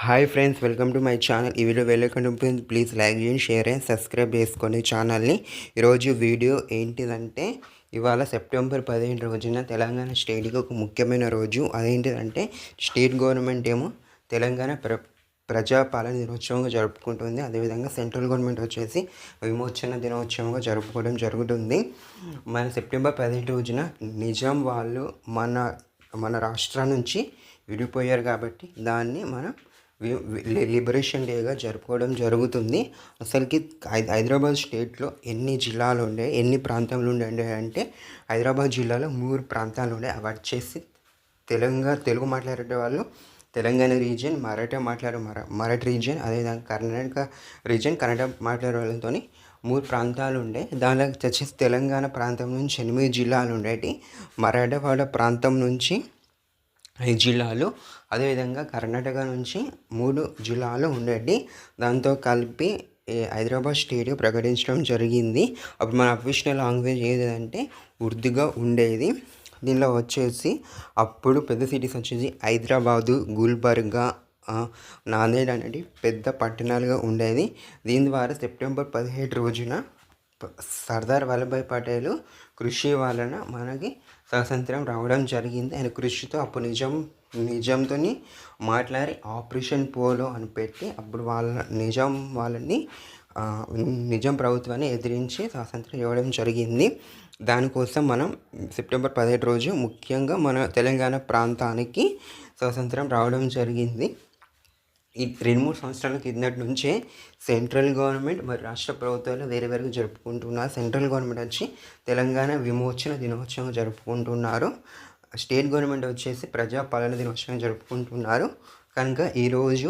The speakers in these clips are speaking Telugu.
Hi friends, welcome to my channel. ఈ వీడియో వెళ్ళకుండా ప్లీజ్ లైక్ చేయండి, షేర్ అండ్ సబ్స్క్రైబ్ చేసుకోండి ఛానల్ని. ఈరోజు వీడియో ఏంటిదంటే, ఇవాళ సెప్టెంబర్ 15 రోజున తెలంగాణ స్టేట్కి ఒక ముఖ్యమైన రోజు. అదేంటిదంటే, స్టేట్ గవర్నమెంట్ ఏమో తెలంగాణ ప్రజాపాలన దినోత్సవంగా జరుపుకుంటుంది. అదేవిధంగా సెంట్రల్ గవర్నమెంట్ వచ్చేసి విమోచన దినోత్సవంగా జరుపుకోవడం జరుగుతుంది. మన సెప్టెంబర్ 15 రోజున నిజాం వాళ్ళు మన రాష్ట్రం నుంచి విడిపోయారు కాబట్టి దాన్ని మనం లిబరేషన్ డేగా జరుపుకోవడం జరుగుతుంది. అసలుకి హైదరాబాద్ స్టేట్లో ఎన్ని జిల్లాలు ఉండే, ఎన్ని ప్రాంతాలు ఉండే అంటే హైదరాబాద్ జిల్లాలో 3 ప్రాంతాలు ఉండే. అవి వచ్చేసి తెలుగు మాట్లాడే వాళ్ళు తెలంగాణ రీజియన్, మరాఠీ రీజియన్, అదేవిధంగా కర్ణాటక రీజియన్, కన్నడ మాట్లాడే వాళ్ళతో 3 ప్రాంతాలు ఉండే. దానిలో వచ్చేసి తెలంగాణ ప్రాంతం నుంచి 8 జిల్లాలు ఉండేవి. మరాఠవాడ ప్రాంతం నుంచి 5 జిల్లాలు, అదేవిధంగా కర్ణాటక నుంచి 3 జిల్లాలు ఉండేవి. దాంతో కలిపి హైదరాబాద్ స్టేట్ ప్రకటించడం జరిగింది. అప్పుడు మన అఫీషియల్ లాంగ్వేజ్ ఏదంటే ఉర్దూగా ఉండేది. దీనిలో వచ్చేసి అప్పుడు పెద్ద సిటీస్ వచ్చేసి హైదరాబాదు, గుల్బర్గా, నాందేడ్ అనేది పెద్ద పట్టణాలుగా ఉండేది. దీని ద్వారా సెప్టెంబర్ 17 రోజున సర్దార్ వల్లభాయ్ పటేల్ కృషి వలన మనకి స్వాతంత్రం రావడం జరిగింది. ఆయన కృషితో అప్పుడు నిజాంతో మాట్లాడి ఆపరేషన్ పోలో అని పెట్టి అప్పుడు నిజాం ప్రభుత్వాన్ని ఎదిరించి స్వాతంత్రం ఇవ్వడం జరిగింది. దానికోసం మనం సెప్టెంబర్ 17 రోజు ముఖ్యంగా మన తెలంగాణ ప్రాంతానికి స్వాతంత్రం రావడం జరిగింది. ఈ 2-3 సంవత్సరాల కిందటి నుంచే సెంట్రల్ గవర్నమెంట్ మరి రాష్ట్ర ప్రభుత్వాలు వేరుగా జరుపుకుంటున్నారు. సెంట్రల్ గవర్నమెంట్ వచ్చి తెలంగాణ విమోచన దినోత్సవం జరుపుకుంటున్నారు. స్టేట్ గవర్నమెంట్ వచ్చేసి ప్రజాపాలన దినోత్సవం జరుపుకుంటున్నారు. కనుక ఈరోజు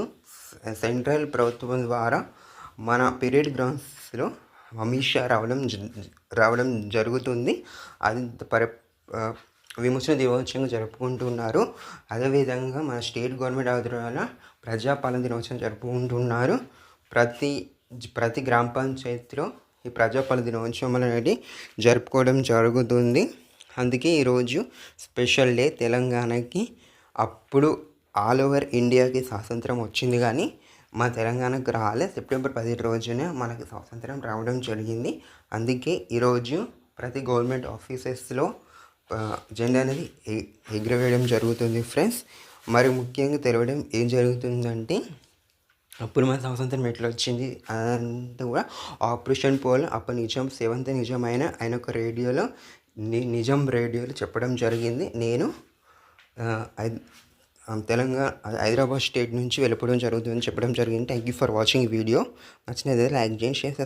సెంట్రల్ ప్రభుత్వం ద్వారా మన పీరియడ్ గ్రౌండ్స్లో అమిత్ షా రావడం జరుగుతుంది. అది విమోచన దినోత్సవం జరుపుకుంటున్నారు. అదేవిధంగా మన స్టేట్ గవర్నమెంట్ ఆధ్వర్యంలో ప్రజాపాలన దినోత్సవం జరుపుకుంటున్నారు. ప్రతి గ్రామ పంచాయతీలో ఈ ప్రజాపాలన దినోత్సవం అనేది జరుపుకోవడం జరుగుతుంది. అందుకే ఈరోజు స్పెషల్ డే తెలంగాణకి. అప్పుడు ఆల్ ఓవర్ ఇండియాకి స్వాతంత్రం వచ్చింది, కానీ మన తెలంగాణకు రాలే. సెప్టెంబర్ 17 రోజున మనకి స్వాతంత్రం రావడం జరిగింది. అందుకే ఈరోజు ప్రతి గవర్నమెంట్ ఆఫీసెస్లో జెండా అనేది ఎగురవేయడం జరుగుతుంది ఫ్రెండ్స్. మరి ముఖ్యంగా తెలవడం ఏం జరుగుతుందంటే, అప్పుడు మన స్వాతంత్రం ఎట్లా వచ్చింది అంతా కూడా ఆపరేషన్ పోల్ అప్పుడు నిజాం 7th నిజాం ఆయన ఒక రేడియోలో నిజాం రేడియోలో చెప్పడం జరిగింది. నేను హైదరాబాద్ స్టేట్ నుంచి వెళ్ళిపోవడం జరుగుతుందని చెప్పడం జరిగింది. థ్యాంక్ యూ ఫర్ వాచింగ్ ఈ వీడియో. నచ్చినది లైక్ చేయండి, షేర్